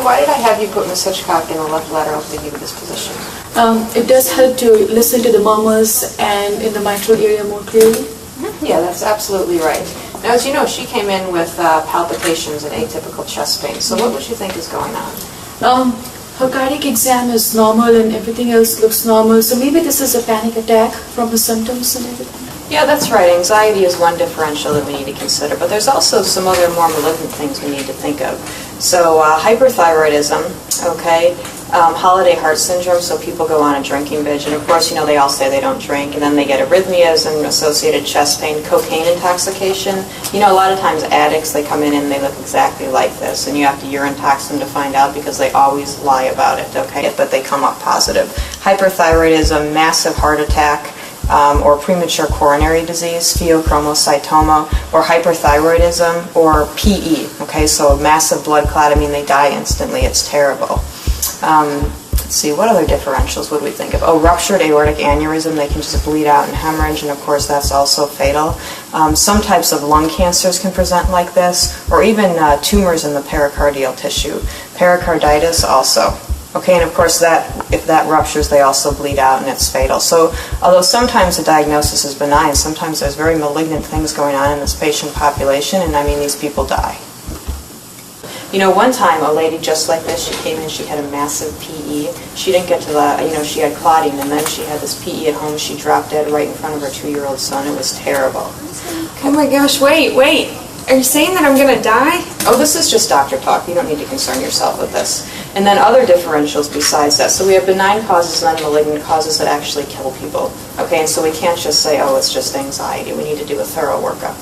why did I have you put Ms. Hitchcock in the left lateral PE disposition? It does help to listen to the murmurs and in the mitral area more clearly. Yeah, that's absolutely right. Now, as you know, she came in with palpitations and atypical chest pain. So what would you think is going on? Her cardiac exam is normal and everything else looks normal. So maybe this is a panic attack from her symptoms and everything. Yeah, that's right. Anxiety is one differential that we need to consider, but there's also some other more malignant things we need to think of. So hyperthyroidism, okay, holiday heart syndrome, so people go on a drinking binge, and of course, you know, they all say they don't drink, and then they get arrhythmias and associated chest pain, cocaine intoxication. You know, a lot of times addicts, they come in and they look exactly like this, and you have to urine tox them to find out because they always lie about it, okay, but they come up positive. Hyperthyroidism, massive heart attack, or premature coronary disease, pheochromocytoma, or hyperthyroidism, or PE, okay, so a massive blood clot, I mean, they die instantly, it's terrible. Let's see, what other differentials would we think of? Oh, ruptured aortic aneurysm, they can just bleed out and hemorrhage, and of course that's also fatal. Some types of lung cancers can present like this, or even tumors in the pericardial tissue. Pericarditis also. Okay, and of course if that ruptures, they also bleed out and it's fatal. So although sometimes the diagnosis is benign, sometimes there's very malignant things going on in this patient population, and I mean, these people die. You know, one time a lady just like this, she came in, she had a massive PE. She didn't get to the, you know, she had clotting, and then she had this PE at home. She dropped dead right in front of her 2-year-old son. It was terrible. Oh my gosh, wait. Are you saying that I'm going to die? Oh, this is just doctor talk. You don't need to concern yourself with this. And then other differentials besides that. So we have benign causes and then malignant causes that actually kill people. Okay, and so we can't just say, oh, it's just anxiety. We need to do a thorough workup.